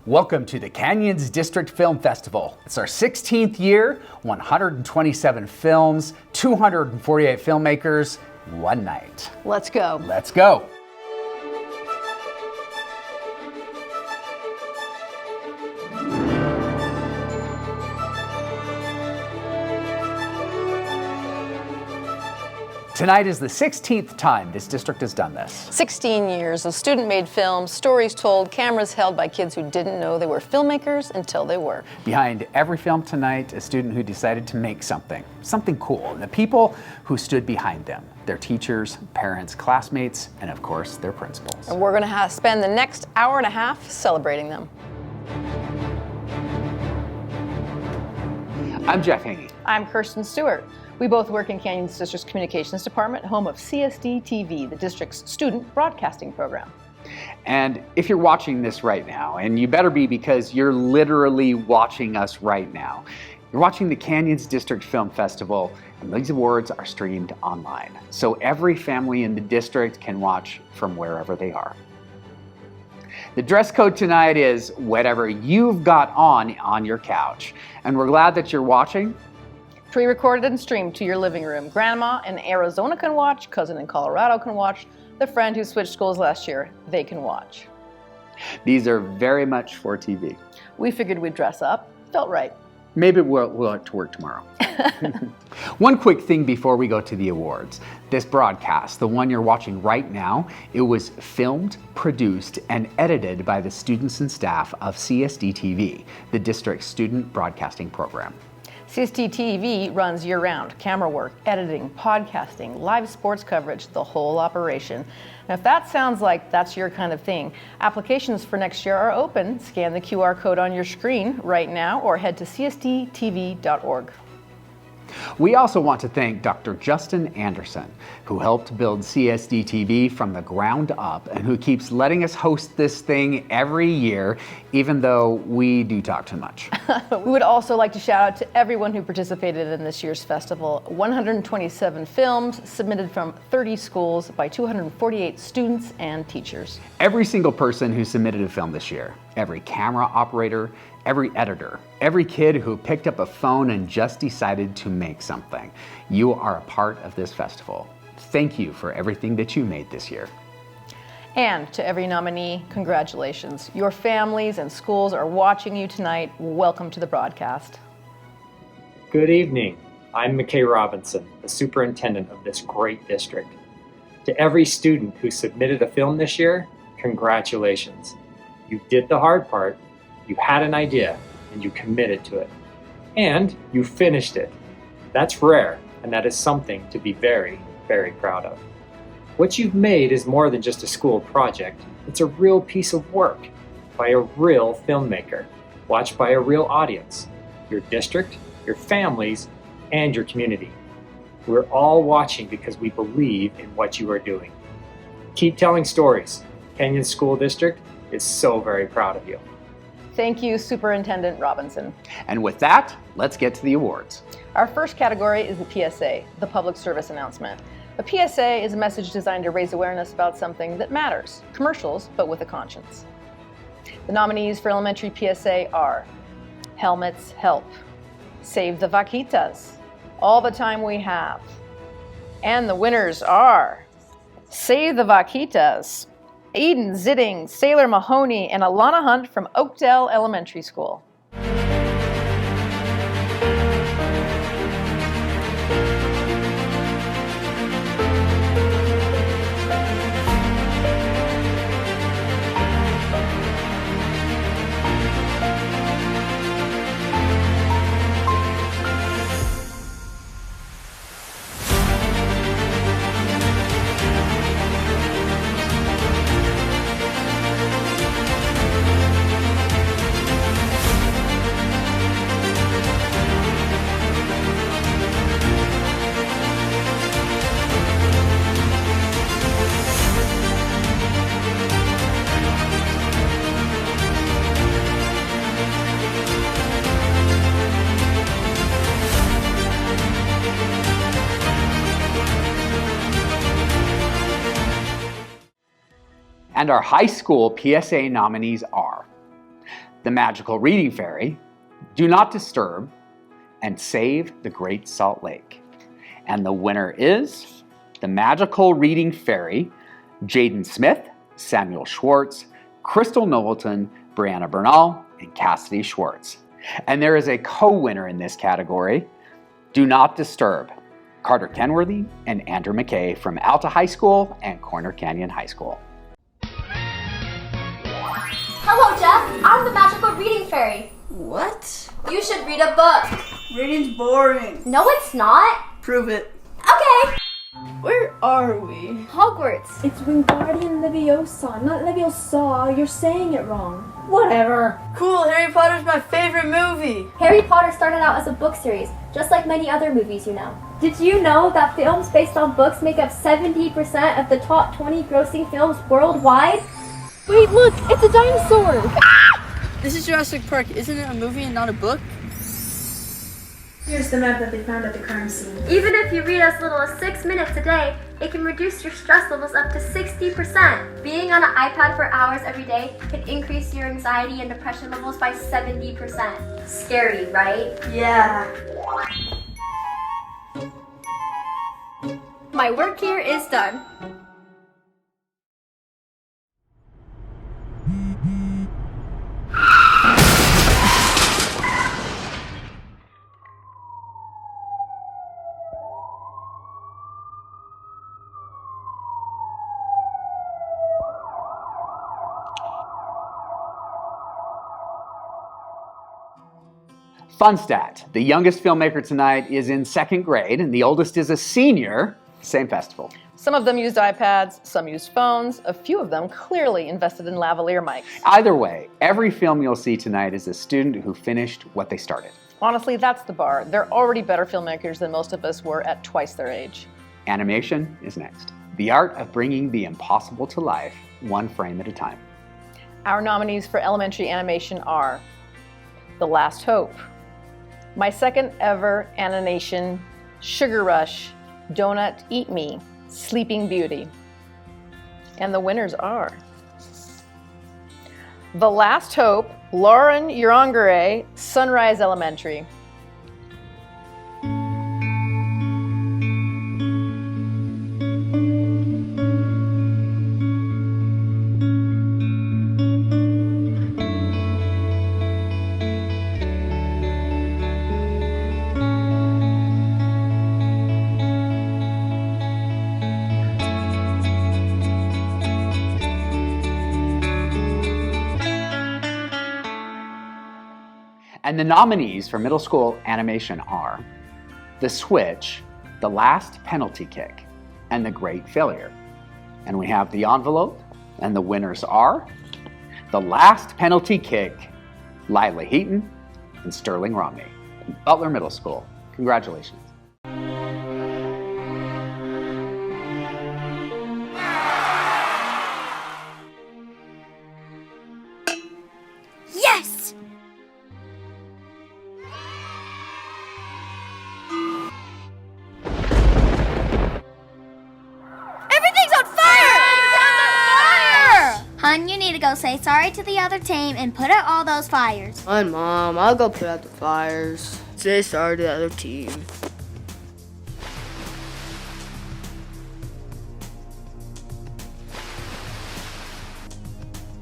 Welcome to the Canyons District Film Festival. It's our 16th year, 127 films, 248 filmmakers, one night. Let's go. Let's go. Tonight is the 16th time this district has done this. 16 years of student-made films, stories told, cameras held by kids who didn't know they were filmmakers until they were. Behind every film tonight, a student who decided to make something cool, and the people who stood behind them, their teachers, parents, classmates, and of course, their principals. And we're gonna spend the next hour and a half celebrating them. I'm Jeff Haney. I'm Kirsten Stewart. We both work in Canyons District's Communications Department, home of CSDtv, the district's student broadcasting program. And if you're watching this right now, and you better be because you're literally watching us right now, you're watching the Canyons District Film Festival, and these awards are streamed online. So every family in the district can watch from wherever they are. The dress code tonight is whatever you've got on your couch. And we're glad that you're watching. Pre-recorded and streamed to your living room. Grandma in Arizona can watch, cousin in Colorado can watch, the friend who switched schools last year, they can watch. These are very much for TV. We figured we'd dress up. Felt right. Maybe we'll have to work tomorrow. One quick thing before we go to the awards. This broadcast, the one you're watching right now, it was filmed, produced, and edited by the students and staff of CSDtv, the district's student broadcasting program. CSDtv runs year-round, camera work, editing, podcasting, live sports coverage, the whole operation. Now, if that sounds like that's your kind of thing, applications for next year are open. Scan the QR code on your screen right now or head to csdtv.org. We also want to thank Dr. Justin Anderson, who helped build CSDtv from the ground up and who keeps letting us host this thing every year, even though we do talk too much. We would also like to shout out to everyone who participated in this year's festival. 127 films submitted from 30 schools by 248 students and teachers. Every single person who submitted a film this year, every camera operator, every editor, every kid who picked up a phone and just decided to make something. You are a part of this festival. Thank you for everything that you made this year. And to every nominee, congratulations. Your families and schools are watching you tonight. Welcome to the broadcast. Good evening. I'm McKay Robinson, the superintendent of this great district. To every student who submitted a film this year, congratulations. You did the hard part. You had an idea and you committed to it. And you finished it. That's rare, and that is something to be very, very proud of. What you've made is more than just a school project. It's a real piece of work by a real filmmaker, watched by a real audience, your district, your families, and your community. We're all watching because we believe in what you are doing. Keep telling stories. Canyons School District is so very proud of you. Thank you, Superintendent Robinson. And with that, let's get to the awards. Our first category is the PSA, the public service announcement. A PSA is a message designed to raise awareness about something that matters, commercials, but with a conscience. The nominees for elementary PSA are Helmets Help, Save the Vaquitas, All the Time We Have. And the winners are Save the Vaquitas, Aiden Zitting, Sailor Mahoney, and Alana Hunt from Oakdale Elementary School. And our high school PSA nominees are The Magical Reading Fairy, Do Not Disturb, and Save the Great Salt Lake. And the winner is The Magical Reading Fairy, Jaden Smith, Samuel Schwartz, Crystal Knowlton, Brianna Bernal, and Cassidy Schwartz. And there is a co-winner in this category, Do Not Disturb, Carter Kenworthy and Andrew McKay from Alta High School and Corner Canyon High School. Hello, Jeff. I'm the Magical Reading Fairy. What? You should read a book. Reading's boring. No, it's not. Prove it. Okay. Where are we? Hogwarts. It's Wingardium Leviosa, not Leviosa. You're saying it wrong. Whatever. Cool, Harry Potter's my favorite movie. Harry Potter started out as a book series, just like many other movies you know. Did you know that films based on books make up 70% of the top 20 grossing films worldwide? Wait, look, it's a dinosaur. This is Jurassic Park. Isn't it a movie and not a book? Here's the map that they found at the crime scene. Even if you read as little as 6 minutes a day, it can reduce your stress levels up to 60%. Being on an iPad for hours every day can increase your anxiety and depression levels by 70%. Scary, right? Yeah. My work here is done. Fun stat, the youngest filmmaker tonight is in 2nd grade and the oldest is a senior. Same festival. Some of them used iPads, some used phones, a few of them clearly invested in lavalier mics. Either way, every film you'll see tonight is a student who finished what they started. Honestly, that's the bar. They're already better filmmakers than most of us were at twice their age. Animation is next. The art of bringing the impossible to life, one frame at a time. Our nominees for elementary animation are The Last Hope, my second ever animation, Sugar Rush, Donut Eat Me, Sleeping Beauty. And the winners are The Last Hope, Lauren Urangere, Sunrise Elementary. And the nominees for middle school animation are The Switch, The Last Penalty Kick, and The Great Failure. And we have the envelope, and the winners are The Last Penalty Kick, Lila Heaton, and Sterling Romney, Butler Middle School. Congratulations. Yes! Everything's on fire! Hun, you need to go say sorry to the other team and put out all those fires. Fine, Mom. I'll go put out the fires. Say sorry to the other team.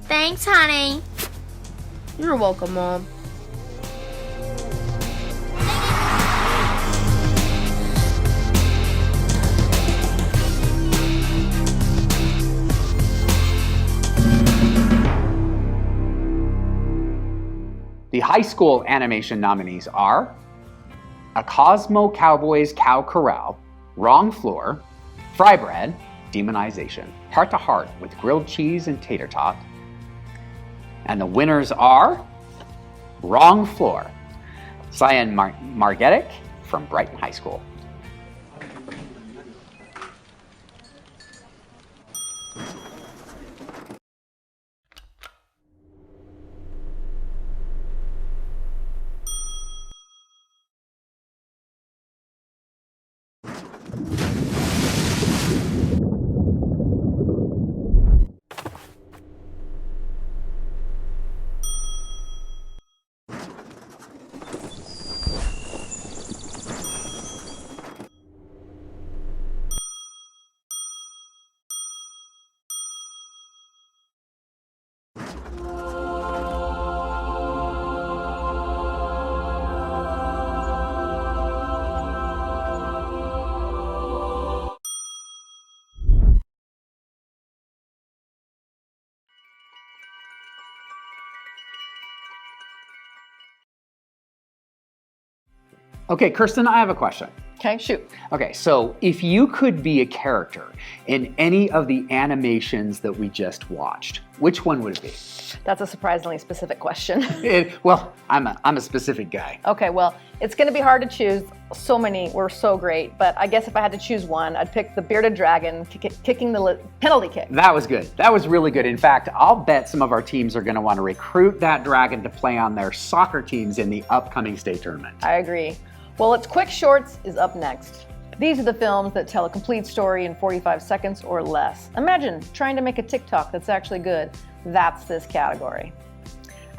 Thanks, honey. You're welcome, Mom. The high school animation nominees are A Cosmo Cowboys Cow Corral, Wrong Floor, Fry Bread, Demonization, Heart to Heart with Grilled Cheese and Tater Tot. And the winners are Wrong Floor, Cyan Margetic from Brighton High School. Okay, Kirsten, I have a question. Okay, shoot. Okay, so if you could be a character in any of the animations that we just watched, which one would it be? That's a surprisingly specific question. Well, I'm a specific guy. Okay, well, it's going to be hard to choose. So many were so great, but I guess if I had to choose one, I'd pick the bearded dragon kicking the penalty kick. That was good. That was really good. In fact, I'll bet some of our teams are going to want to recruit that dragon to play on their soccer teams in the upcoming state tournament. I agree. Well, its Quick Shorts is up next. These are the films that tell a complete story in 45 seconds or less. Imagine trying to make a TikTok that's actually good. That's this category.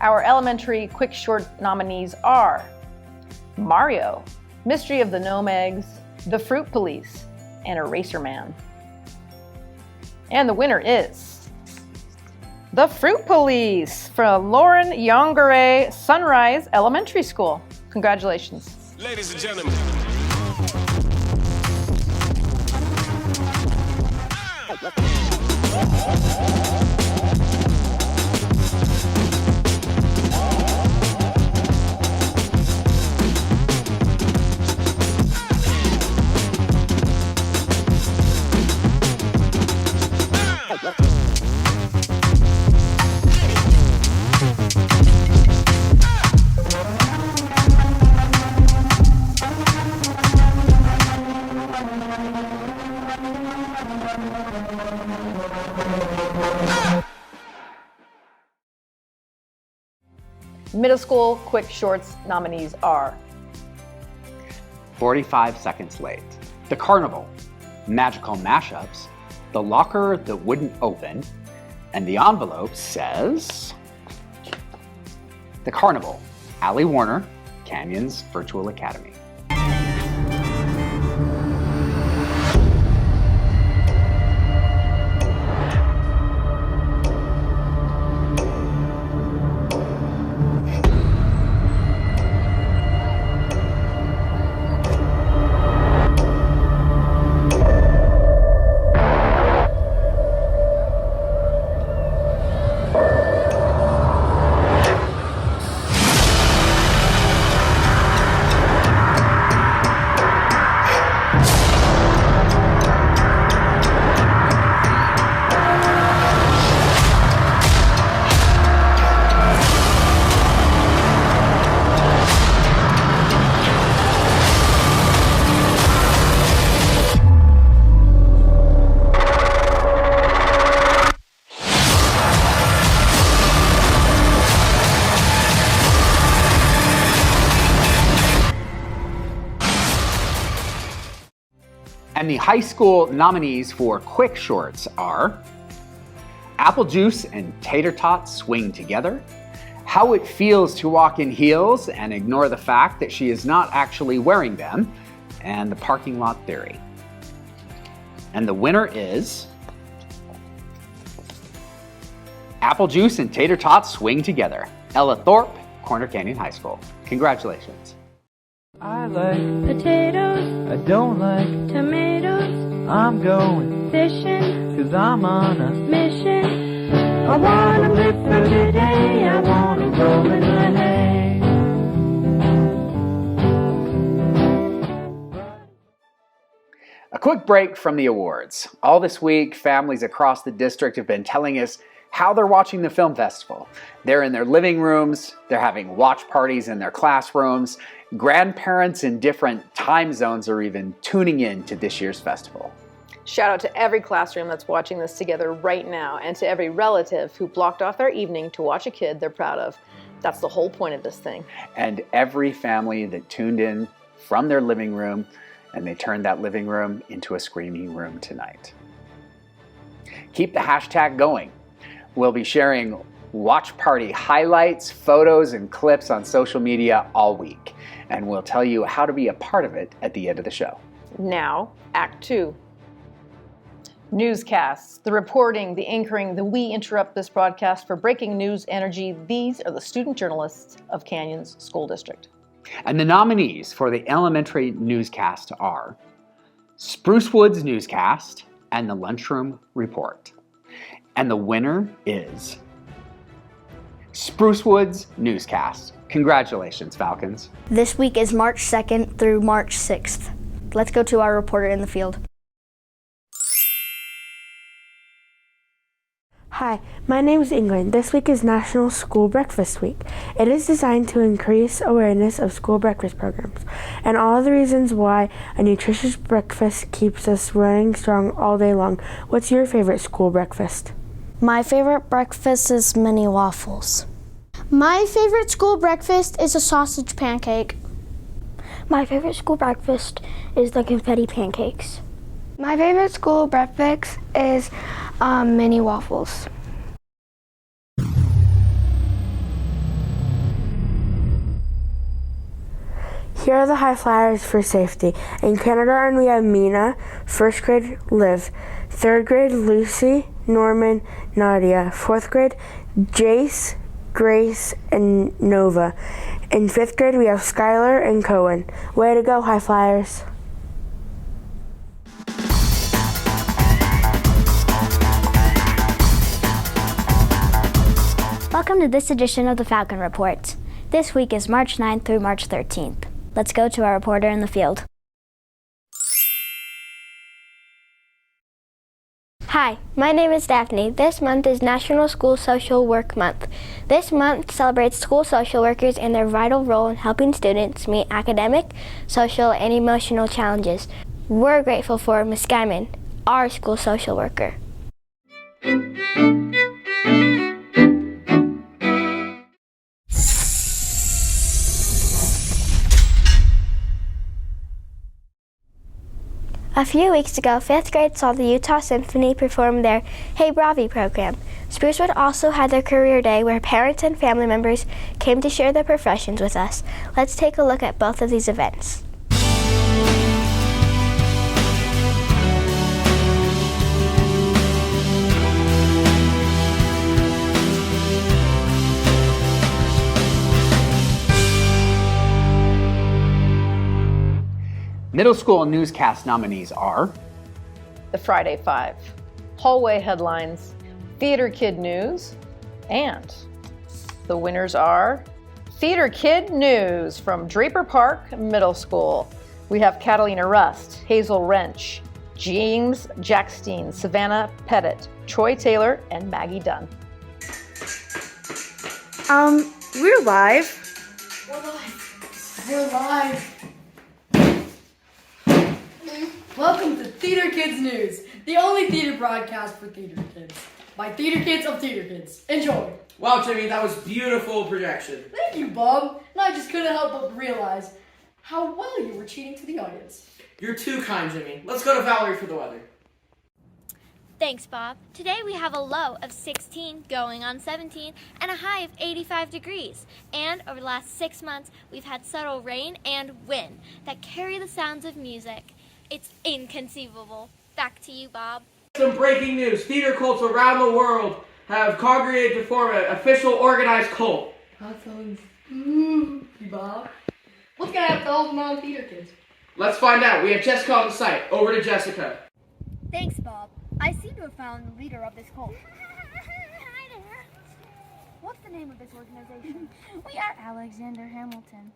Our elementary Quick Short nominees are Mario, Mystery of the Gnome Eggs, The Fruit Police, and Eraser Man. And the winner is The Fruit Police from Lauren Yongere Sunrise Elementary School. Congratulations. Ladies and gentlemen. Middle School Quick Shorts nominees are 45 Seconds Late, The Carnival, Magical Mashups, The Locker That Wouldn't Open, and the envelope says The Carnival, Allie Warner, Canyons Virtual Academy. And the high school nominees for Quick Shorts are Apple Juice and Tater Tots Swing Together, How It Feels to Walk in Heels and Ignore the Fact That She Is Not Actually Wearing Them, and The Parking Lot Theory. And the winner is Apple Juice and Tater Tots Swing Together, Ella Thorpe, Corner Canyon High School. Congratulations. I like Potatoes, I don't like tomatoes, I'm going fishing, 'cause I'm on a mission. I wanna live for today, I wanna roll in the hay. A quick break from the awards. All this week, families across the district have been telling us how they're watching the film festival. They're in their living rooms, they're having watch parties in their classrooms. Grandparents in different time zones are even tuning in to this year's festival. Shout out to every classroom that's watching this together right now, and to every relative who blocked off their evening to watch a kid they're proud of. That's the whole point of this thing. And every family that tuned in from their living room, and they turned that living room into a screaming room tonight. Keep the hashtag going. We'll be sharing watch party highlights, photos, and clips on social media all week. And we'll tell you how to be a part of it at the end of the show. Now, Act 2. Newscasts, the reporting, the anchoring, the we interrupt this broadcast for breaking news energy. These are the student journalists of Canyons School District. And the nominees for the elementary newscast are Spruce Woods Newscast and the Lunchroom Report. And the winner is Sprucewood's Newscast. Congratulations, Falcons. This week is March 2nd through March 6th. Let's go to our reporter in the field. Hi, my name is England. This week is National School Breakfast Week. It is designed to increase awareness of school breakfast programs and all the reasons why a nutritious breakfast keeps us running strong all day long. What's your favorite school breakfast? My favorite breakfast is mini waffles. My favorite school breakfast is a sausage pancake. My favorite school breakfast is the confetti pancakes. My favorite school breakfast is mini waffles. Here are the high flyers for safety. In kindergarten, we have Mina, first grade, Liv, third grade, Lucy, Norman, Nadia, fourth grade, Jace, Grace, and Nova. In fifth grade, we have Skylar and Cohen. Way to go, high flyers. Welcome to this edition of the Falcon Report. This week is March 9th through March 13th. Let's go to our reporter in the field. Hi, my name is Daphne. This month is National School Social Work Month. This month celebrates school social workers and their vital role in helping students meet academic, social, and emotional challenges. We're grateful for Ms. Guyman, our school social worker. A few weeks ago, 5th grade saw the Utah Symphony perform their Hey Bravi program. Sprucewood also had their career day where parents and family members came to share their professions with us. Let's take a look at both of these events. Middle school newscast nominees are The Friday Five, Hallway Headlines, Theater Kid News, and the winners are Theater Kid News from Draper Park Middle School. We have Catalina Rust, Hazel Wrench, James Jackstein, Savannah Pettit, Troy Taylor, and Maggie Dunn. We're live. We're live. Welcome to Theater Kids News, the only theater broadcast for theater kids, by theater kids of theater kids. Enjoy. Wow, Jimmy, that was beautiful projection. Thank you, Bob. And I just couldn't help but realize how well you were cheating to the audience. You're too kind, Jimmy. Let's go to Valerie for the weather. Thanks, Bob. Today we have a low of 16 going on 17 and a high of 85 degrees. And over the last 6 months, we've had subtle rain and wind that carry the sounds of music. It's inconceivable. Back to you, Bob. Some breaking news. Theater cults around the world have congregated to form an official organized cult. That sounds spooky, Bob. What's gonna happen to all the non-theater kids? Let's find out. We have Jessica on the site. Over to Jessica. Thanks, Bob. I seem to have found the leader of this cult. What's the name of this organization? We are Alexander Hamilton.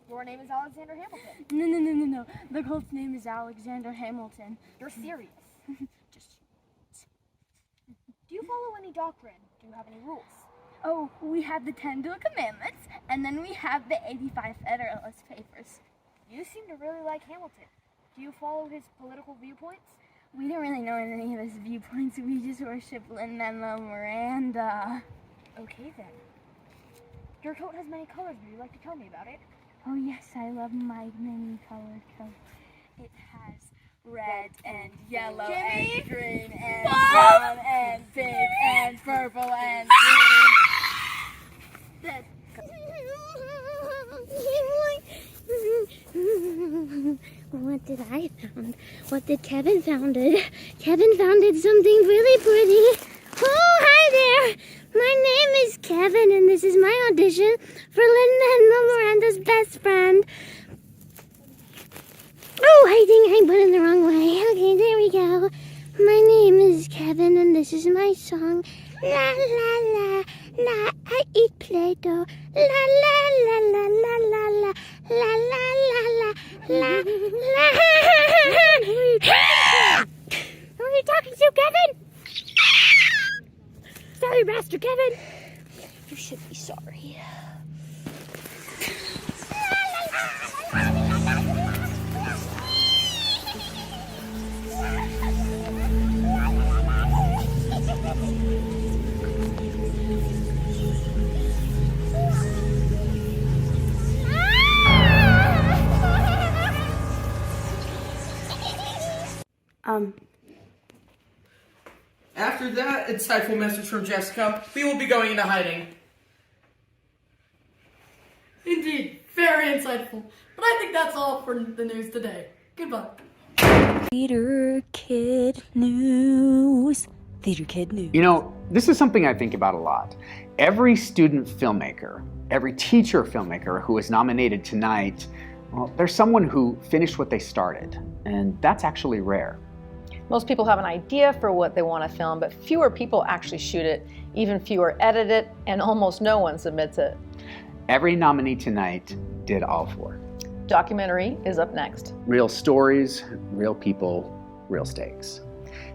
Your name is Alexander Hamilton. No. The cult's name is Alexander Hamilton. You're serious. Do you follow any doctrine? Do you have any rules? Oh, we have the 10 Commandments, and then we have the 85 Federalist Papers. You seem to really like Hamilton. Do you follow his political viewpoints? We don't really know any of his viewpoints. We just worship Lin-Manuel Miranda. Okay, then. Your coat has many colors. Would you like to tell me about it? Oh yes, I love my many-colored coat. It has red and yellow and green and brown and pink and purple and green. What did I found? What did Kevin founded? Kevin founded something really pretty. Oh, hi there! My name is Kevin, and this is my audition for Lin-Manuel Miranda's best friend. Oh, I think I put it the wrong way. Okay, there we go. My name is Kevin, and this is my song. La la la la eat Play-Doh. La la la la la la la la la la la la. Who are you talking to, Kevin? Sorry, Master Kevin. You should be sorry. After that insightful message from Jessica, we will be going into hiding. Indeed, very insightful. But I think that's all for the news today. Goodbye. Theater Kid News. Theater Kid News. You know, this is something I think about a lot. Every student filmmaker, every teacher filmmaker who is nominated tonight, well, there's someone who finished what they started, and that's actually rare. Most people have an idea for what they want to film, but fewer people actually shoot it, even fewer edit it, and almost no one submits it. Every nominee tonight did all four. Documentary is up next. Real stories, real people, real stakes.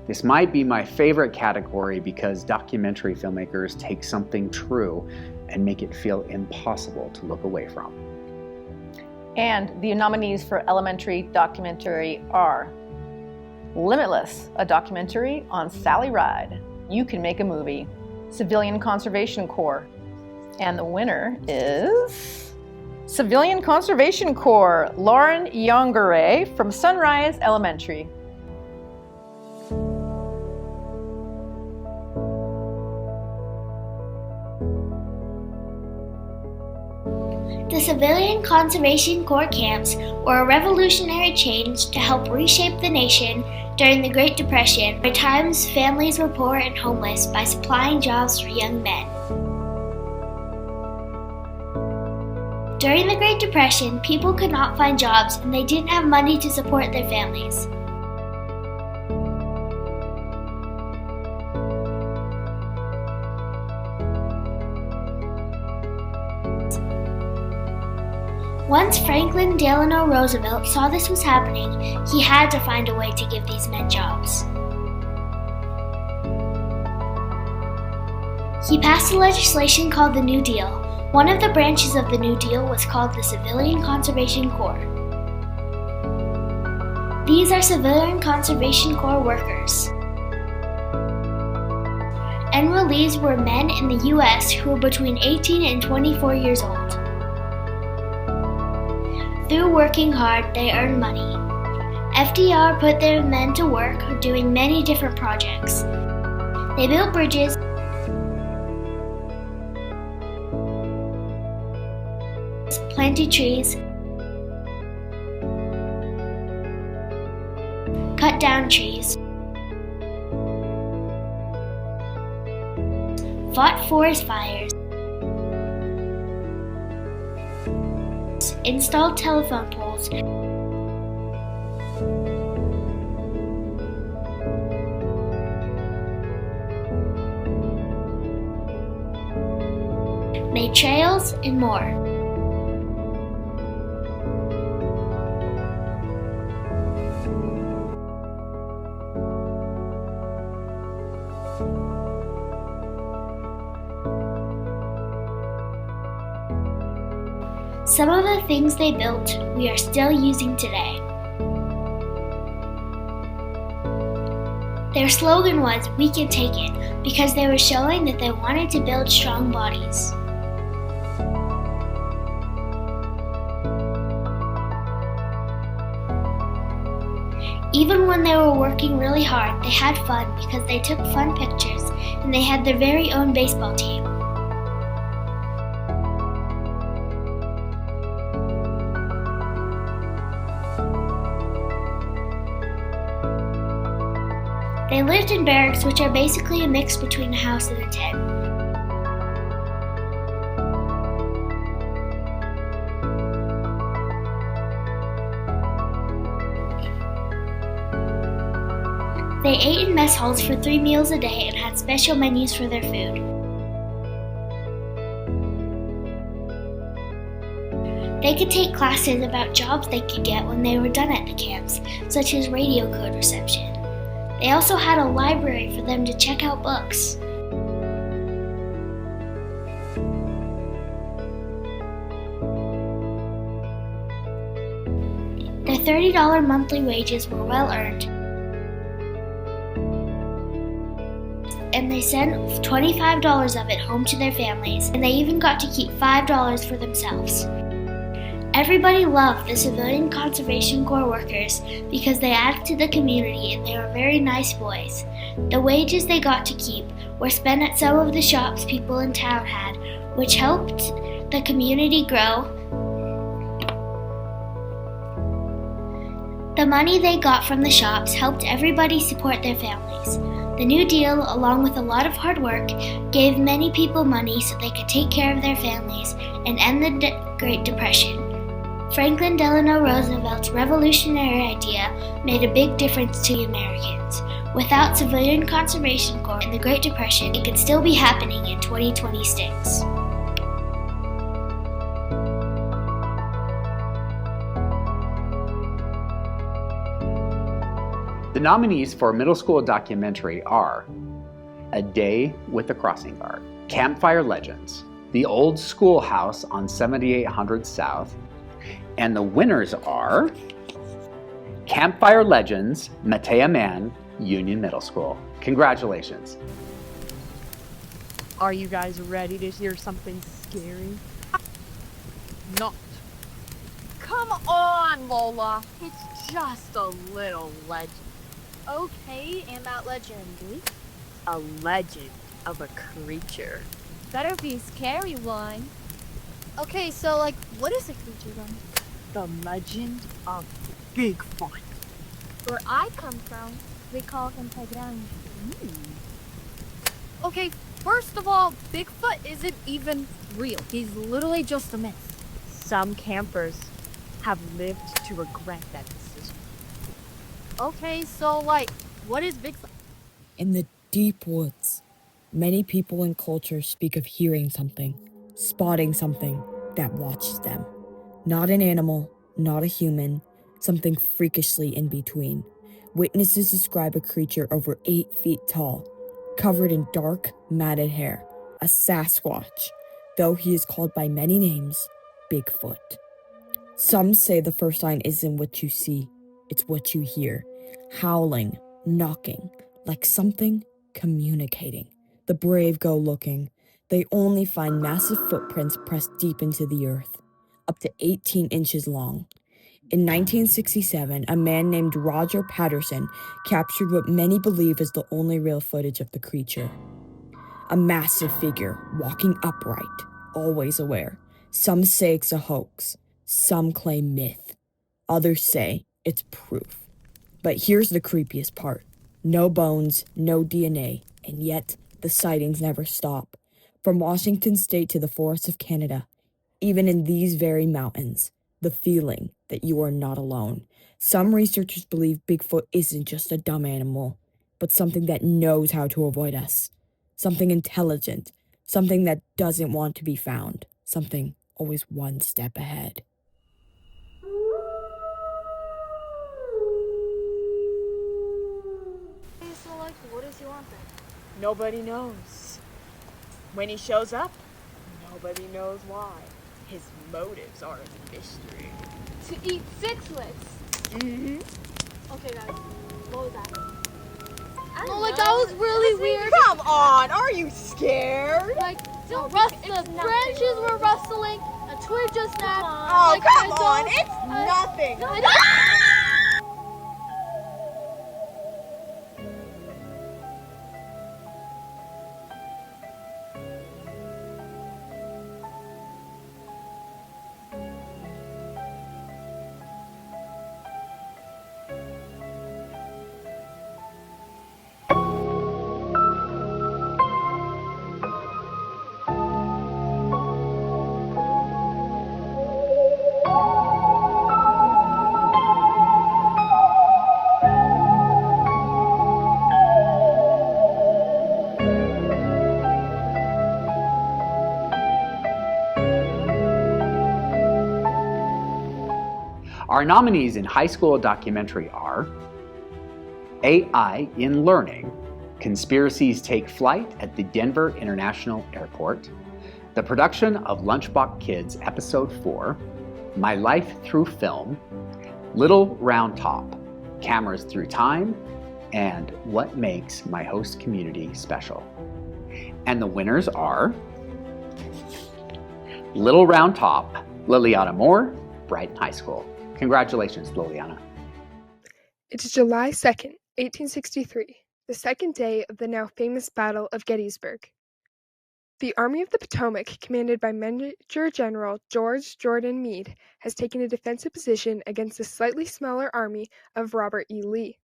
This might be my favorite category because documentary filmmakers take something true and make it feel impossible to look away from. And the nominees for elementary documentary are Limitless, a documentary on Sally Ride. You Can Make a Movie. Civilian Conservation Corps. And the winner is Civilian Conservation Corps, Lauren Yongere from Sunrise Elementary. The Civilian Conservation Corps camps were a revolutionary change to help reshape the nation during the Great Depression, where times families were poor and homeless, by supplying jobs for young men. During the Great Depression, people could not find jobs and they didn't have money to support their families. Once Franklin Delano Roosevelt saw this was happening, he had to find a way to give these men jobs. He passed a legislation called the New Deal. One of the branches of the New Deal was called the Civilian Conservation Corps. These are Civilian Conservation Corps workers. Enrollees were men in the U.S. who were between 18 and 24 years old. Through working hard, they earned money. FDR put their men to work doing many different projects. They built bridges, planted trees, cut down trees, fought forest fires, installed telephone poles, made trails, and more. Some of the things they built, we are still using today. Their slogan was, "We can take it," because they were showing that they wanted to build strong bodies. Even when they were working really hard, they had fun because they took fun pictures and they had their very own baseball team. They lived in barracks, which are basically a mix between a house and a tent. They ate in mess halls for 3 meals a day and had special menus for their food. They could take classes about jobs they could get when they were done at the camps, such as radio code reception. They also had a library for them to check out books. Their $30 monthly wages were well earned, and they sent $25 of it home to their families, and they even got to keep $5 for themselves. Everybody loved the Civilian Conservation Corps workers because they added to the community and they were very nice boys. The wages they got to keep were spent at some of the shops people in town had, which helped the community grow. The money they got from the shops helped everybody support their families. The New Deal, along with a lot of hard work, gave many people money so they could take care of their families and end the Great Depression. Franklin Delano Roosevelt's revolutionary idea made a big difference to the Americans. Without Civilian Conservation Corps in the Great Depression, it could still be happening in 2026. The nominees for a middle school documentary are A Day with the Crossing Guard, Campfire Legends, The Old Schoolhouse on 7800 South, and the winners are Campfire Legends, Matea Man, Union Middle School. Congratulations. Are you guys ready to hear something scary? Not. Come on, Lola. It's just a little legend. Okay, and that legend? A legend of a creature. Better be a scary one. Okay, so, what is a creature then? The legend of Bigfoot. Where I come from, we call him Pedran. Okay, first of all, Bigfoot isn't even real. He's literally just a myth. Some campers have lived to regret that decision. Okay, so, what is Bigfoot? In the deep woods, many people and cultures speak of hearing something, spotting something that watches them. Not an animal, not a human, something freakishly in between. Witnesses describe a creature over 8 feet tall, covered in dark, matted hair, a Sasquatch, though he is called by many names, Bigfoot. Some say the first sign isn't what you see, it's what you hear. Howling, knocking, like something communicating. The brave go looking. They only find massive footprints pressed deep into the earth, up to 18 inches long. In 1967, a man named Roger Patterson captured what many believe is the only real footage of the creature. A massive figure, walking upright, always aware. Some say it's a hoax. Some claim myth. Others say it's proof. But here's the creepiest part. No bones, no DNA, and yet the sightings never stop. From Washington State to the forests of Canada, even in these very mountains, the feeling that you are not alone. Some researchers believe Bigfoot isn't just a dumb animal, but something that knows how to avoid us. Something intelligent, something that doesn't want to be found, something always one step ahead. So, what does he want then? Nobody knows. When he shows up, nobody knows why. His motives are a mystery. To eat sixlets? Mm-hmm. Okay, guys, what was that? That was really weird. Come on, are you scared? The branches were rustling, a twig just snapped. Oh, come on, it's nothing. Our nominees in high school documentary are AI in Learning, Conspiracies Take Flight at the Denver International Airport, the production of Lunchbox Kids Episode 4, My Life Through Film, Little Round Top, Cameras Through Time, and What Makes My Host Community Special. And the winners are Little Round Top, Liliana Moore, Brighton High School. Congratulations, Liliana. It is July 2nd, 1863, the second day of the now famous Battle of Gettysburg. The Army of the Potomac, commanded by Major General George Jordan Meade, has taken a defensive position against the slightly smaller army of Robert E. Lee.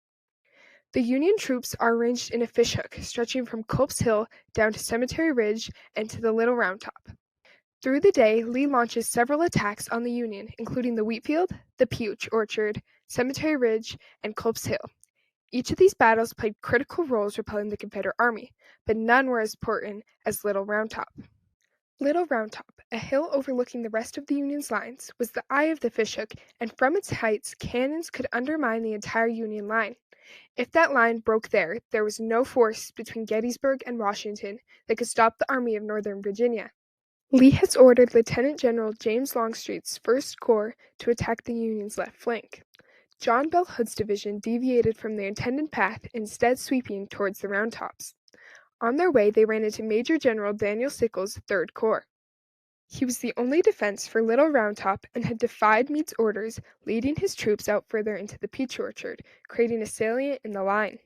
The Union troops are arranged in a fishhook stretching from Culp's Hill down to Cemetery Ridge and to the Little Round Top. Through the day, Lee launches several attacks on the Union, including the Wheatfield, the Peach Orchard, Cemetery Ridge, and Culp's Hill. Each of these battles played critical roles repelling the Confederate Army, but none were as important as Little Round Top. Little Round Top, a hill overlooking the rest of the Union's lines, was the eye of the fishhook, and from its heights, cannons could undermine the entire Union line. If that line broke there was no force between Gettysburg and Washington that could stop the Army of Northern Virginia. Lee has ordered Lieutenant General James Longstreet's 1st Corps to attack the Union's left flank. John Bell Hood's division deviated from their intended path, instead sweeping towards the Round Tops. On their way, they ran into Major General Daniel Sickles' 3rd Corps. He was the only defense for Little Round Top and had defied Meade's orders, leading his troops out further into the Peach Orchard, creating a salient in the line.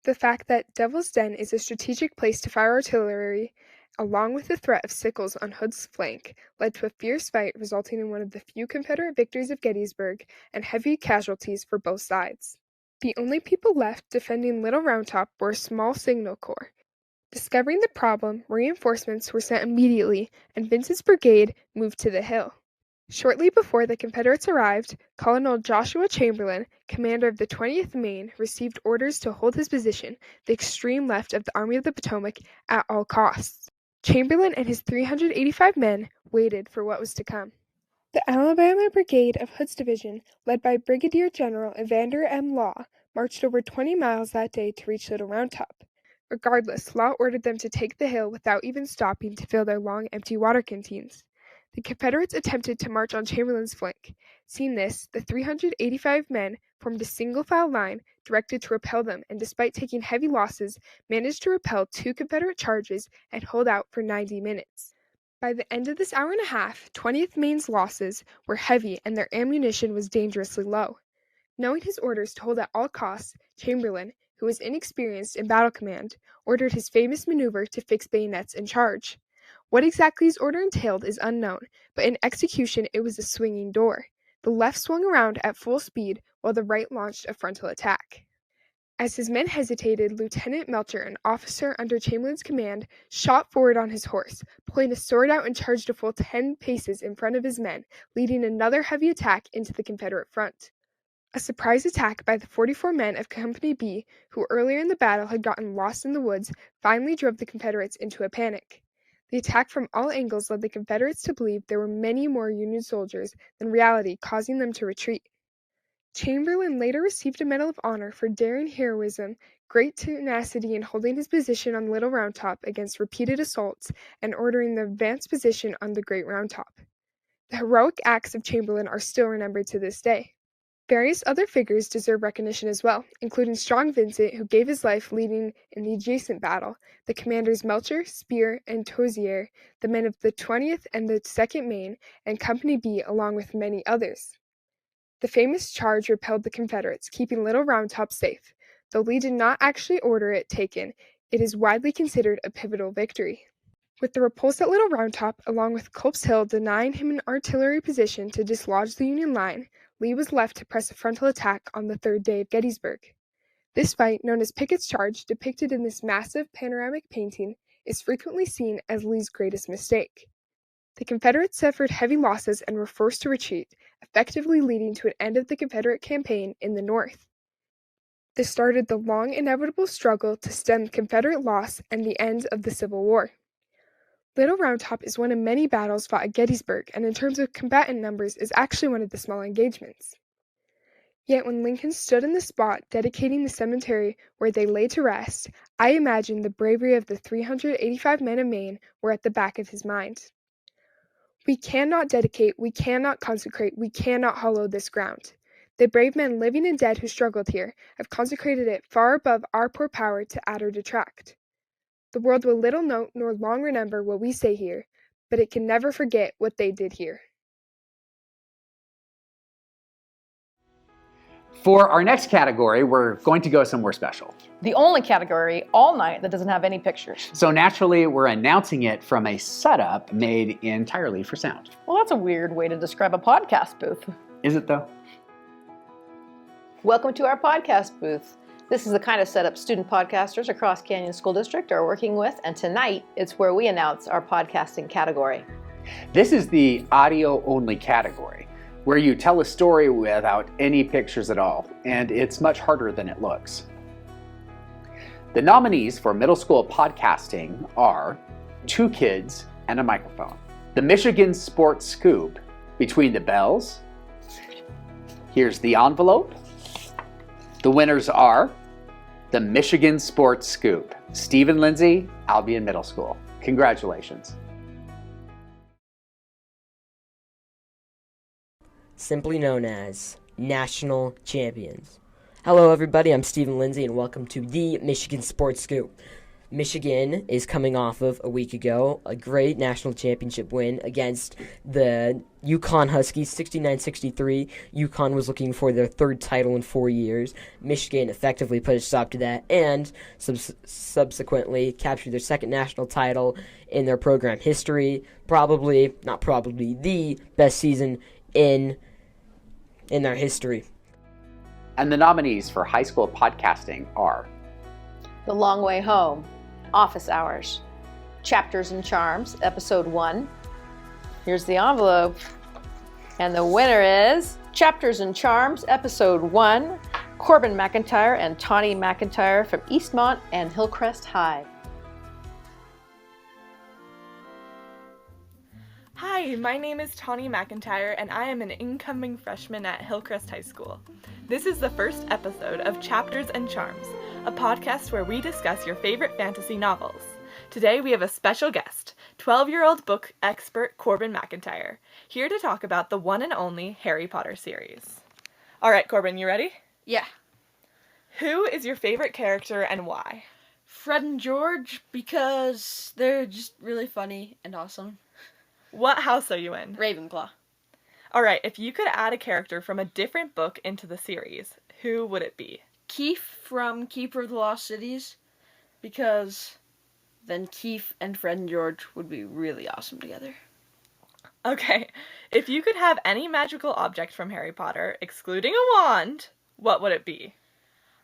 The fact that Devil's Den is a strategic place to fire artillery, along with the threat of Sickles on Hood's flank, led to a fierce fight resulting in one of the few Confederate victories of Gettysburg and heavy casualties for both sides. The only people left defending Little Round Top were a small signal corps. Discovering the problem, reinforcements were sent immediately, and Vincent's brigade moved to the hill. Shortly before the Confederates arrived, Colonel Joshua Chamberlain, commander of the 20th Maine, received orders to hold his position, the extreme left of the Army of the Potomac, at all costs. Chamberlain and his 385 men waited for what was to come. The Alabama Brigade of Hood's division, led by Brigadier General Evander M. Law, marched over 20 miles that day to reach Little Round Top. Regardless, Law ordered them to take the hill without even stopping to fill their long, empty water canteens. The Confederates attempted to march on Chamberlain's flank. Seeing this, the 385 men formed a single-file line directed to repel them, and despite taking heavy losses, managed to repel 2 Confederate charges and hold out for 90 minutes. By the end of this hour and a half, 20th Maine's losses were heavy and their ammunition was dangerously low. Knowing his orders to hold at all costs, Chamberlain, who was inexperienced in battle command, ordered his famous maneuver to fix bayonets and charge. What exactly his order entailed is unknown, but in execution it was a swinging door. The left swung around at full speed, while the right launched a frontal attack. As his men hesitated, Lieutenant Melcher, an officer under Chamberlain's command, shot forward on his horse, pulling his sword out and charged a full 10 paces in front of his men, leading another heavy attack into the Confederate front. A surprise attack by the 44 men of Company B, who earlier in the battle had gotten lost in the woods, finally drove the Confederates into a panic. The attack from all angles led the Confederates to believe there were many more Union soldiers than reality, causing them to retreat. Chamberlain later received a Medal of Honor for daring heroism, great tenacity in holding his position on Little Round Top against repeated assaults, and ordering the advanced position on the Great Round Top. The heroic acts of Chamberlain are still remembered to this day. Various other figures deserve recognition as well, including Strong Vincent, who gave his life leading in the adjacent battle, the commanders Melcher, Spear, and Tozier, the men of the 20th and the 2nd Maine, and Company B, along with many others. The famous charge repelled the Confederates, keeping Little Round Top safe. Though Lee did not actually order it taken, it is widely considered a pivotal victory. With the repulse at Little Round Top, along with Culp's Hill denying him an artillery position to dislodge the Union line, Lee was left to press a frontal attack on the 3rd day of Gettysburg. This fight, known as Pickett's Charge, depicted in this massive panoramic painting, is frequently seen as Lee's greatest mistake. The Confederates suffered heavy losses and were forced to retreat, effectively leading to an end of the Confederate campaign in the North. This started the long, inevitable struggle to stem Confederate loss and the end of the Civil War. Little Round Top is one of many battles fought at Gettysburg, and in terms of combatant numbers is actually one of the small engagements. Yet when Lincoln stood in the spot dedicating the cemetery where they lay to rest, I imagine the bravery of the 385 men of Maine were at the back of his mind. We cannot dedicate, we cannot consecrate, we cannot hallow this ground. The brave men living and dead who struggled here have consecrated it far above our poor power to add or detract. The world will little note nor long remember what we say here, but it can never forget what they did here. For our next category, we're going to go somewhere special. The only category all night that doesn't have any pictures. So naturally, we're announcing it from a setup made entirely for sound. Well, that's a weird way to describe a podcast booth. Is it though? Welcome to our podcast booth. This is the kind of setup student podcasters across Canyon School District are working with, and tonight it's where we announce our podcasting category. This is the audio-only category, where you tell a story without any pictures at all, and it's much harder than it looks. The nominees for middle school podcasting are Two Kids and a Microphone, the Michigan Sports Scoop, Between the Bells, Here's the Envelope. The winners are the Michigan Sports Scoop, Stephen Lindsay, Albion Middle School. Congratulations. Simply known as National Champions. Hello everybody, I'm Stephen Lindsay and welcome to the Michigan Sports Scoop. Michigan is coming off of, a week ago, a great national championship win against the UConn Huskies, 69-63. UConn was looking for their third title in 4 years. Michigan effectively put a stop to that and subsequently captured their second national title in their program history. The best season in their history. And the nominees for high school podcasting are The Long Way Home, Office Hours, Chapters and Charms, Episode 1. Here's the envelope. And the winner is Chapters and Charms, Episode 1, Corbin McIntyre and Tawny McIntyre from Eastmont and Hillcrest High. Hi, my name is Tawny McIntyre and I am an incoming freshman at Hillcrest High School. This is the first episode of Chapters and Charms, a podcast where we discuss your favorite fantasy novels. Today we have a special guest, 12-year-old book expert Corbin McIntyre, here to talk about the one and only Harry Potter series. Alright, Corbin, you ready? Yeah. Who is your favorite character and why? Fred and George, because they're just really funny and awesome. What house are you in? Ravenclaw. Alright, if you could add a character from a different book into the series, who would it be? Keith from Keeper of the Lost Cities, because then Keith and Fred and George would be really awesome together. Okay, if you could have any magical object from Harry Potter, excluding a wand, what would it be?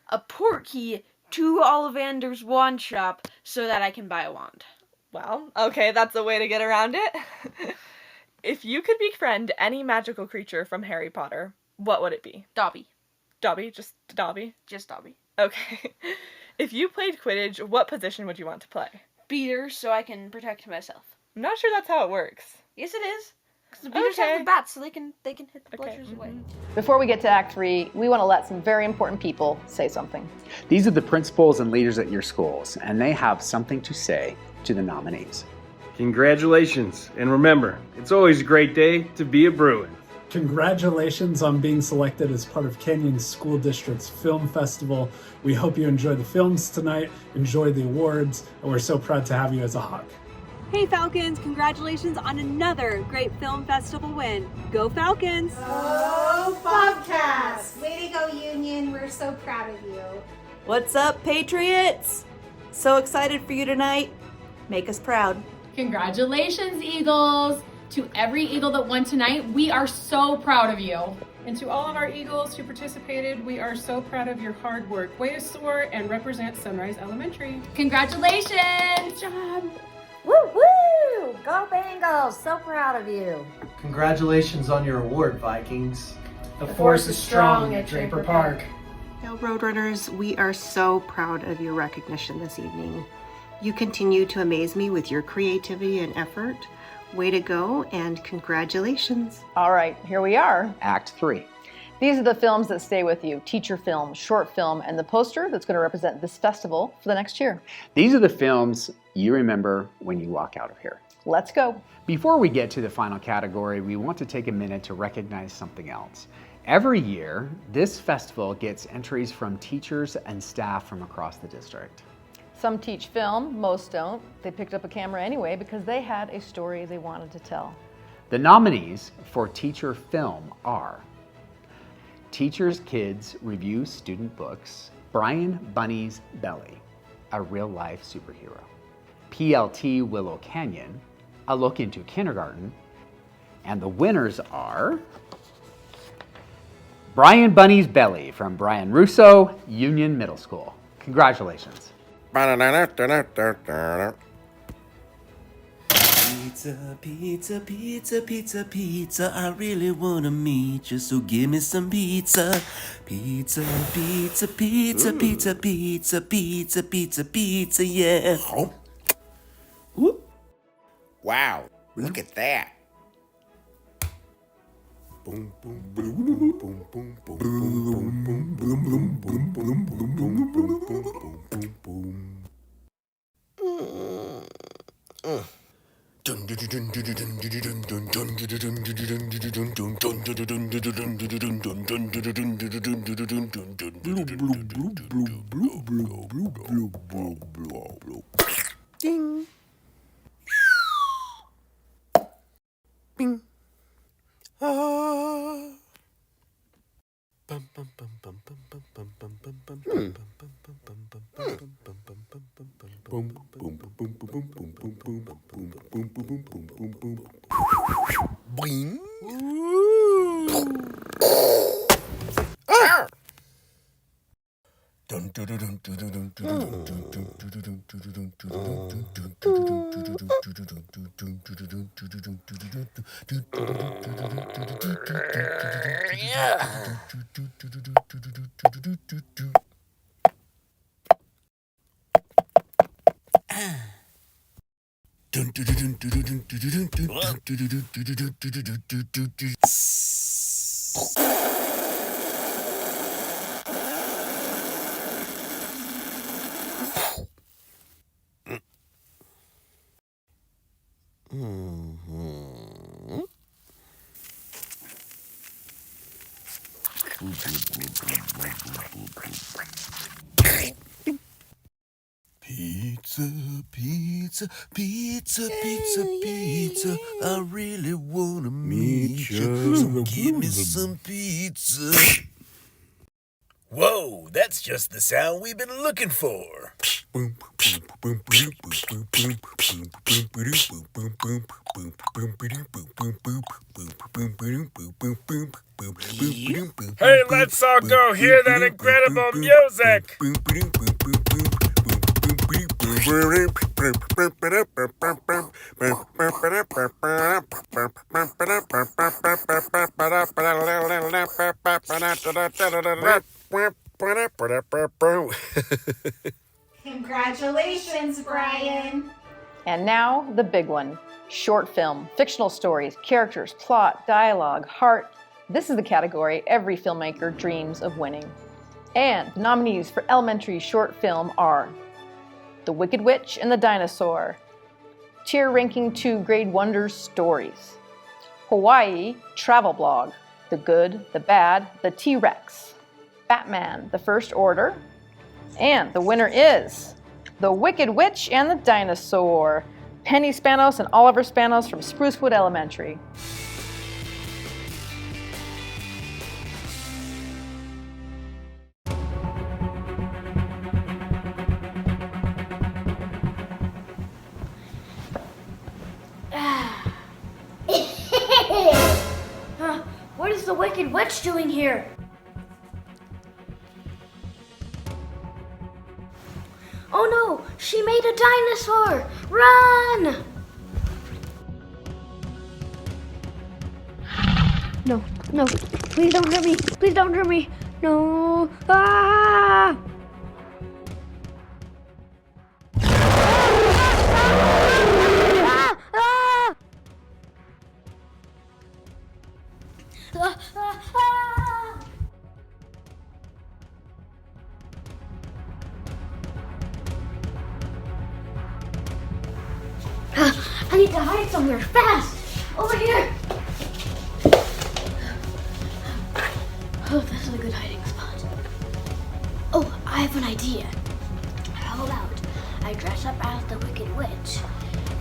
A port key to Ollivander's wand shop so that I can buy a wand. Well, okay, that's a way to get around it. If you could befriend any magical creature from Harry Potter, what would it be? Dobby. Dobby? Just Dobby? Just Dobby. Okay. If you played Quidditch, what position would you want to play? Beater, so I can protect myself. I'm not sure that's how it works. Yes, it is. Because the beaters have the bats, so they can hit the bludgers away. Before we get to Act 3, we want to let some very important people say something. These are the principals and leaders at your schools, and they have something to say to the nominees. Congratulations, and remember, it's always a great day to be a Bruin. Congratulations on being selected as part of Canyon School District's Film Festival. We hope you enjoy the films tonight, enjoy the awards, and we're so proud to have you as a Hawk. Hey Falcons, congratulations on another great film festival win. Go Falcons! Go Bobcats! Way to go Union, we're so proud of you. What's up Patriots? So excited for you tonight. Make us proud. Congratulations Eagles! To every Eagle that won tonight, we are so proud of you. And to all of our Eagles who participated, we are so proud of your hard work. Way to soar and represent Sunrise Elementary. Congratulations! Good job! Woo woo! Go Bengals! So proud of you. Congratulations on your award, Vikings. The force is strong at Draper Park. Now, Roadrunners, we are so proud of your recognition this evening. You continue to amaze me with your creativity and effort. Way to go, and congratulations. All right, here we are. Act 3. These are the films that stay with you: teacher film, short film, and the poster that's going to represent this festival for the next year. These are the films you remember when you walk out of here. Let's go. Before we get to the final category, we want to take a minute to recognize something else. Every year, this festival gets entries from teachers and staff from across the district. Some teach film, most don't. They picked up a camera anyway because they had a story they wanted to tell. The nominees for teacher film are Teacher's Kids Review Student Books, Brian Bunny's Belly, a real-life superhero, PLT Willow Canyon, a look into kindergarten, and the winners are Brian Bunny's Belly from Brian Russo, Union Middle School. Congratulations. Pizza, pizza, pizza, pizza, pizza. I really wanna meet you, so give me some pizza. Pizza, pizza, pizza, pizza, pizza, pizza, pizza, pizza, yeah. Wow, look at that. Boom, boom, boom, boom, boom, boom, boom, boom, boom, boom, boom, boom, boom, boom. Ding. Bing. Ah. Bum bum bum bum bum bum bum bum bum bum bum bum boom boom boom boom boom boom boom boom boom boom boom boom boom boom. Boing. Ah. Dun dun dun dun dun dun dun Pizza, pizza, pizza, pizza, pizza. I really wanna meet you, so give me some pizza. Whoa, that's just the sound we've been looking for. Hey, let's all go hear that incredible music! Congratulations, Brian. And now, the big one. Short film, fictional stories, characters, plot, dialogue, heart. This is the category every filmmaker dreams of winning. And the nominees for elementary short film are The Wicked Witch and the Dinosaur, Tier Ranking 2 Grade Wonders Stories, Hawaii Travel Blog, The Good, the Bad, the T-Rex, Batman, The First Order, and the winner is The Wicked Witch and the Dinosaur, Penny Spanos and Oliver Spanos from Sprucewood Elementary. What is the Wicked Witch doing here? Oh no! She made a dinosaur! Run! No, no, please don't hurt me! Please don't hurt me! No! Ah! I need to hide somewhere fast. Over here. Oh, this is a good hiding spot. Oh, I have an idea. How about I dress up as the Wicked Witch,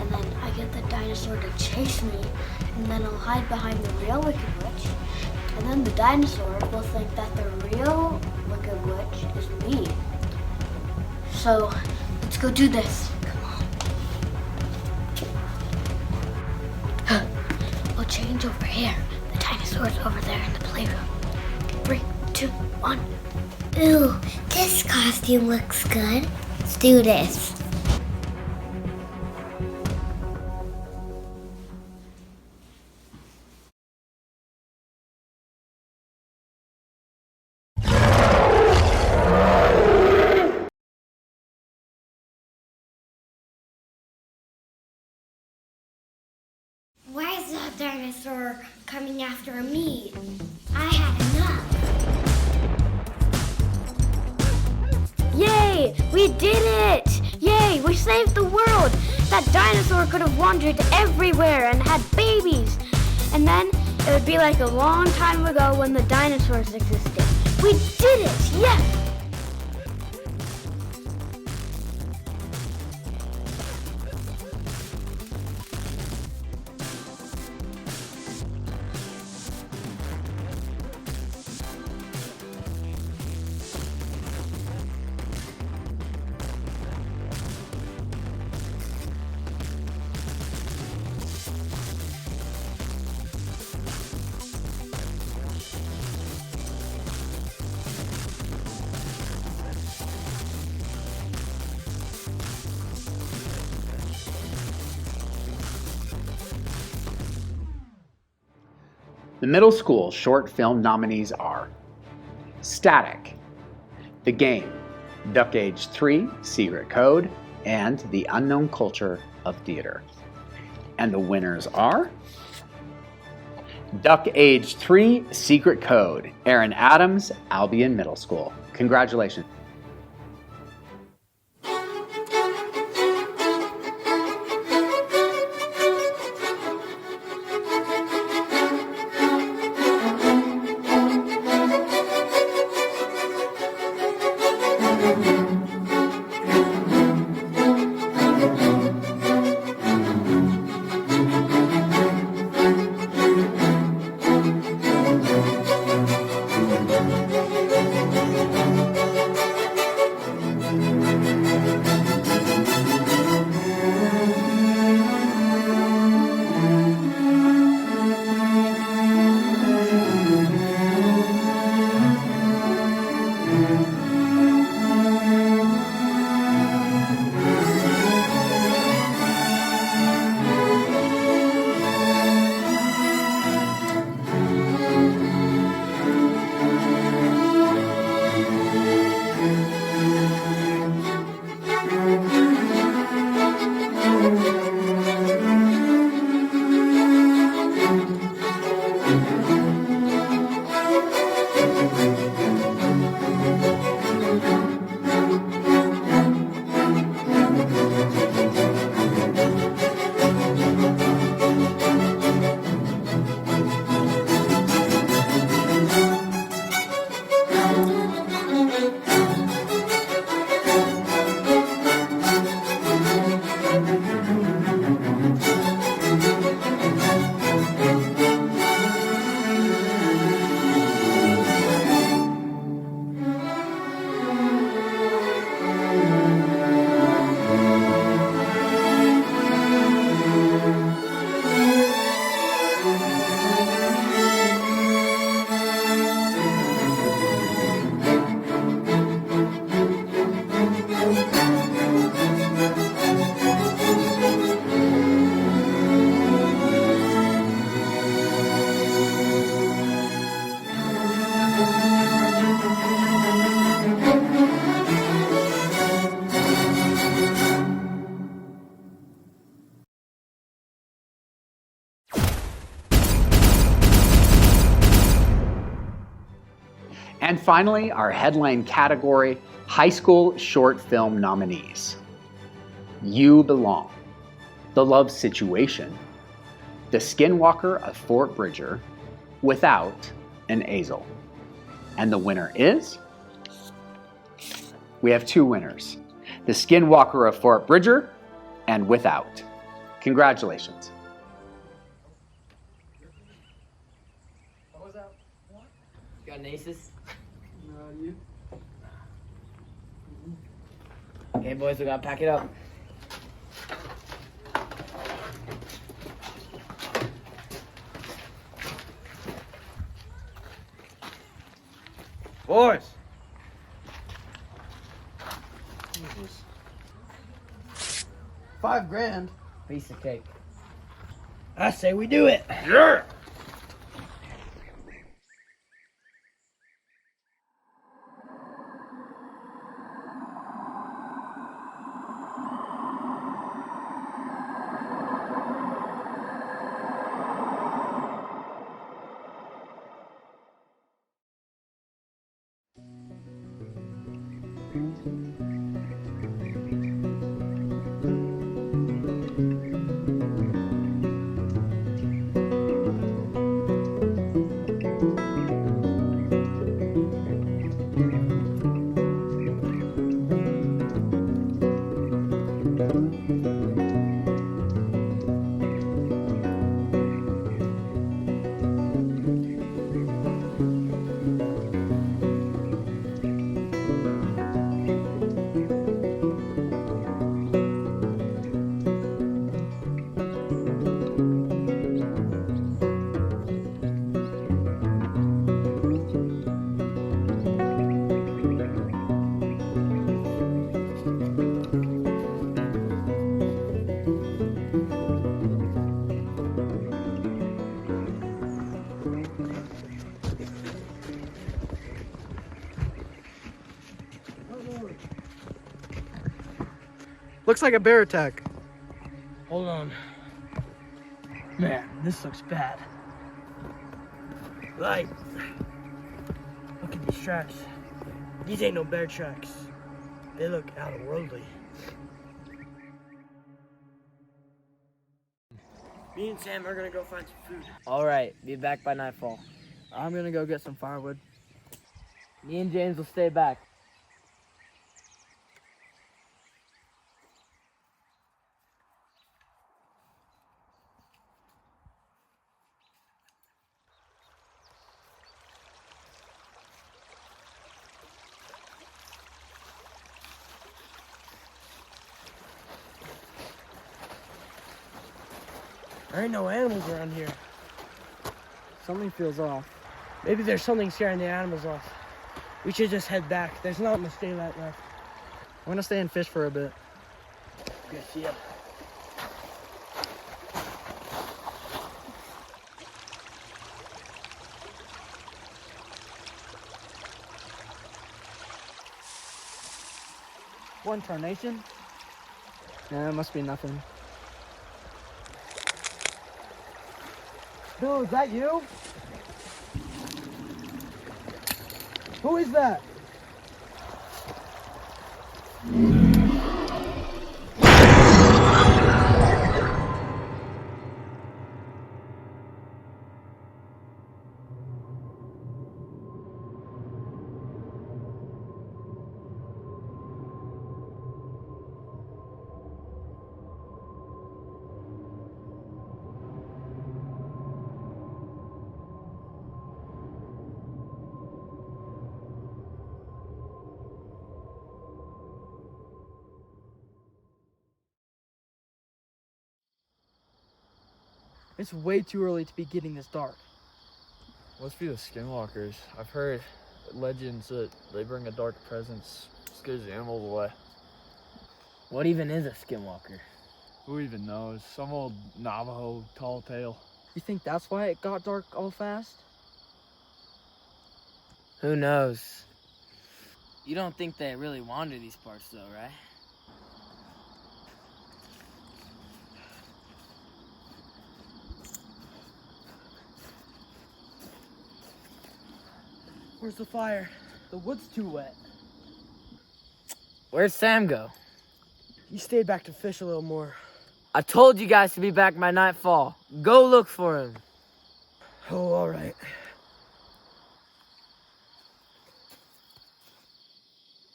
and then I get the dinosaur to chase me, and then I'll hide behind the real Wicked Witch, and then the dinosaur will think that the real Wicked Witch is me. So, let's go do this. Come on. We'll change over here. The dinosaur's over there in the playroom. 3, 2, 1. Ooh, this costume looks good. Let's do this. Why is that dinosaur coming after me? I had enough. Yay! We did it! Yay! We saved the world! That dinosaur could have wandered everywhere and had babies. And then it would be like a long time ago when the dinosaurs existed. We did it! Yes! The middle school short film nominees are Static, The Game, Duck Age 3, Secret Code, and The Unknown Culture of Theater. And the winners are Duck Age 3, Secret Code, Aaron Adams, Albion Middle School. Congratulations. And finally, our headline category, High School Short Film Nominees. You Belong, The Love Situation, The Skinwalker of Fort Bridger, without an Azel. And the winner is? We have two winners, The Skinwalker of Fort Bridger and without. Congratulations. What was that? What? You got an aces? No, you? Okay, boys, we gotta pack it up. Boys! Jesus. $5,000. Piece of cake. I say we do it. Yeah! Looks like a bear attack. Hold on. Man, this looks bad. Like, look at these tracks. These ain't no bear tracks. They look otherworldly. Me and Sam are gonna go find some food. Alright, be back by nightfall. I'm gonna go get some firewood. Me and James will stay back. There ain't no animals around here. Something feels off. Maybe there's something scaring the animals off. We should just head back. There's not much daylight left. I'm gonna stay and fish for a bit. Good, see ya. One tarnation? Yeah, it must be nothing. Bill, is that you? Who is that? It's way too early to be getting this dark. Must be the skinwalkers. I've heard legends that they bring a dark presence, scares the animals away. What even is a skinwalker? Who even knows? Some old Navajo tall tale. You think that's why it got dark all fast? Who knows? You don't think they really wander these parts though, right? Where's the fire? The wood's too wet. Where'd Sam go? He stayed back to fish a little more. I told you guys to be back by nightfall. Go look for him. Oh, all right.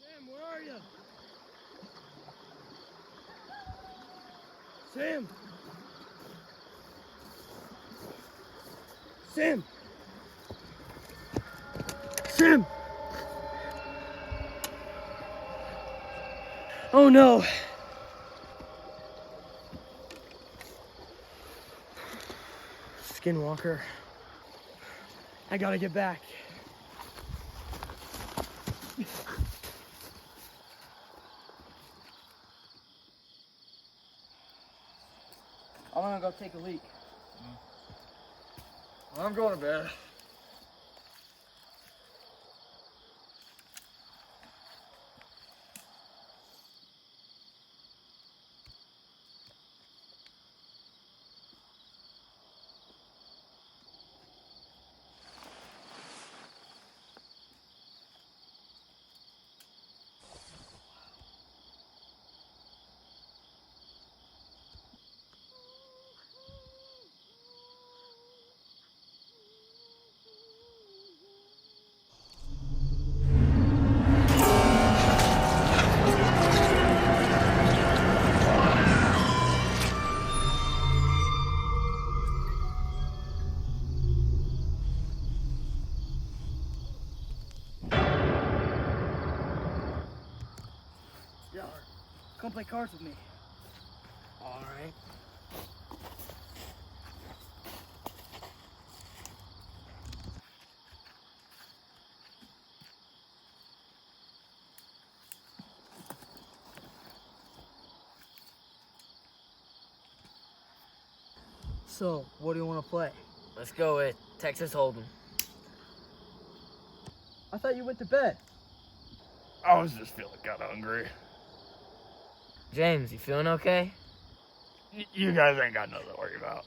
Sam, where are you? Sam! Sam! Sam! Oh no! Skinwalker. I gotta get back. I'm gonna go take a leak. I'm going to bed. Come play cards with me. All right. So, what do you want to play? Let's go with Texas Hold'em. I thought you went to bed. I was just feeling kind of hungry. James, you feeling okay? You guys ain't got nothing to worry about.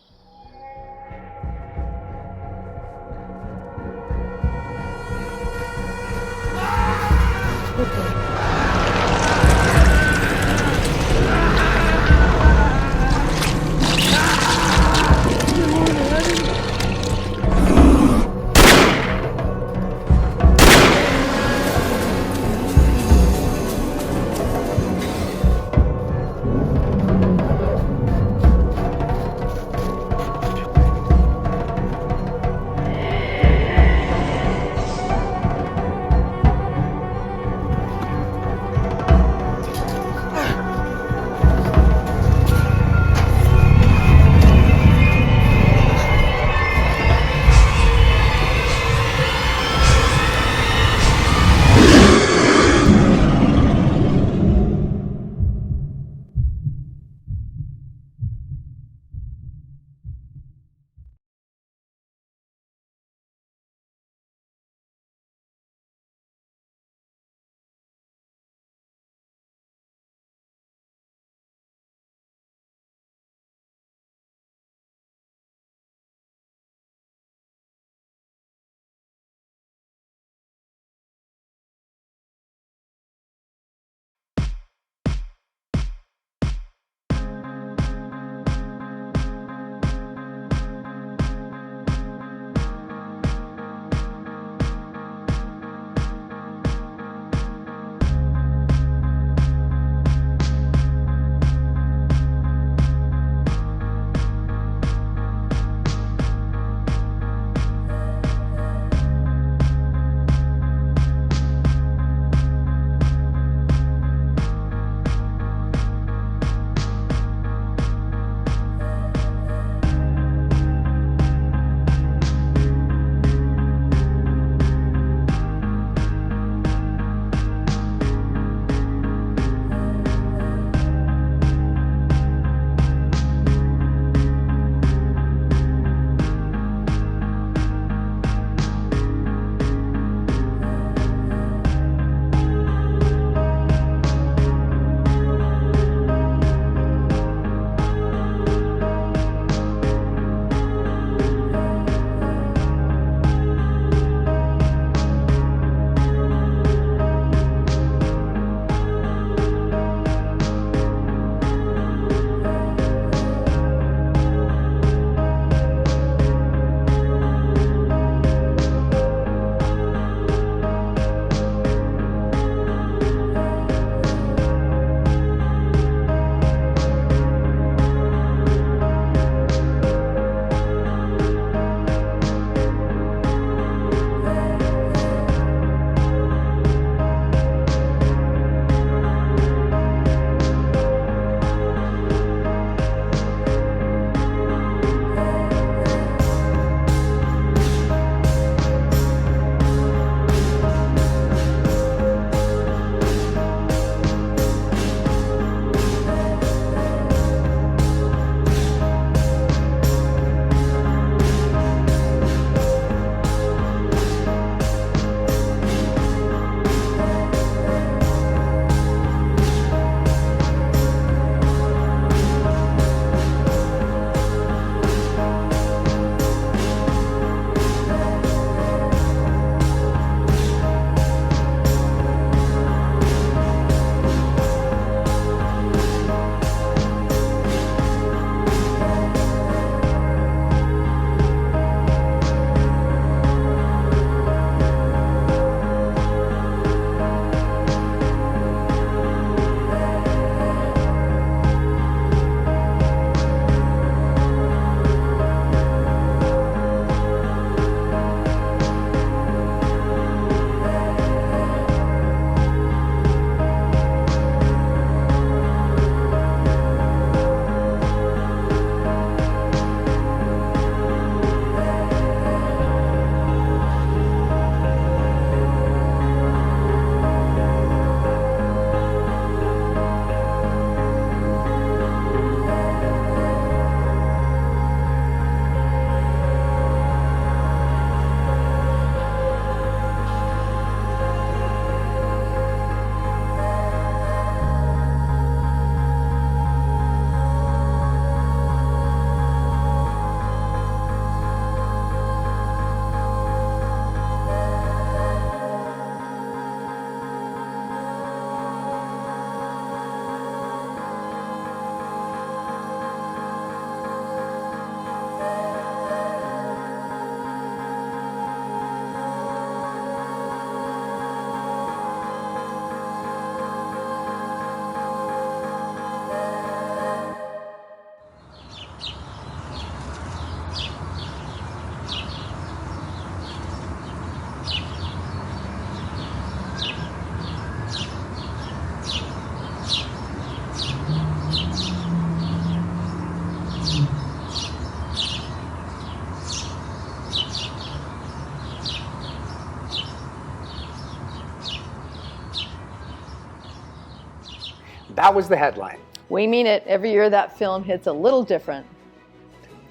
That was the headline. We mean it. Every year that film hits a little different.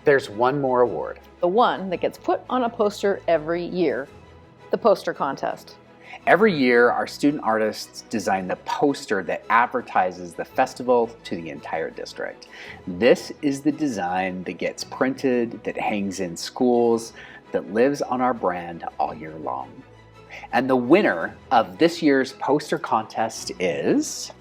There's one more award. The one that gets put on a poster every year. The poster contest. Every year, our student artists design the poster that advertises the festival to the entire district. This is the design that gets printed, that hangs in schools, that lives on our brand all year long. And the winner of this year's poster contest is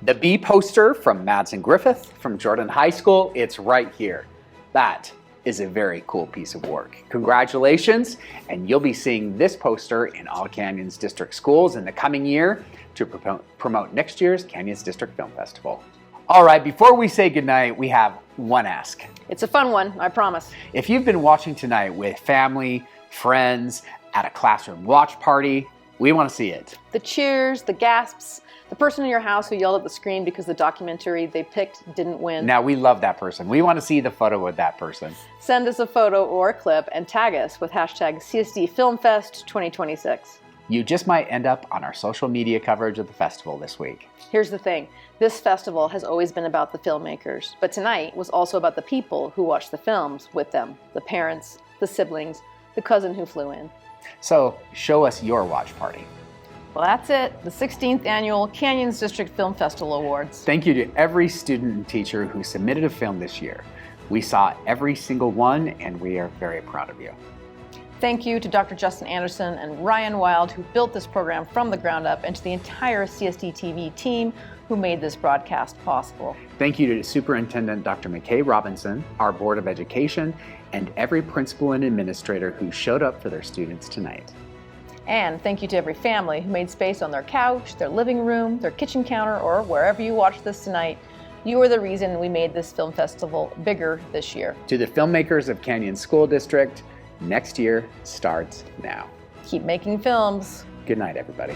the B poster from Madsen Griffith from Jordan High School. It's right here. That is a very cool piece of work. Congratulations, and you'll be seeing this poster in all Canyons District schools in the coming year to promote next year's Canyons District Film Festival. All right, before we say goodnight, we have one ask. It's a fun one, I promise. If you've been watching tonight with family, friends, at a classroom watch party, we want to see it. The cheers, the gasps, the person in your house who yelled at the screen because the documentary they picked didn't win. Now, we love that person. We want to see the photo with that person. Send us a photo or a clip and tag us with hashtag CSD FilmFest 2026. You just might end up on our social media coverage of the festival this week. Here's the thing. This festival has always been about the filmmakers, but tonight was also about the people who watched the films with them. The parents, the siblings, the cousin who flew in. So, show us your watch party. Well, that's it. The 16th Annual Canyons District Film Festival Awards. Thank you to every student and teacher who submitted a film this year. We saw every single one, and we are very proud of you. Thank you to Dr. Justin Anderson and Ryan Wild, who built this program from the ground up, and to the entire CSDtv team who made this broadcast possible. Thank you to Superintendent Dr. McKay Robinson, our Board of Education, and every principal and administrator who showed up for their students tonight. And thank you to every family who made space on their couch, their living room, their kitchen counter, or wherever you watched this tonight. You are the reason we made this film festival bigger this year. To the filmmakers of Canyon School District, next year starts now. Keep making films. Good night, everybody.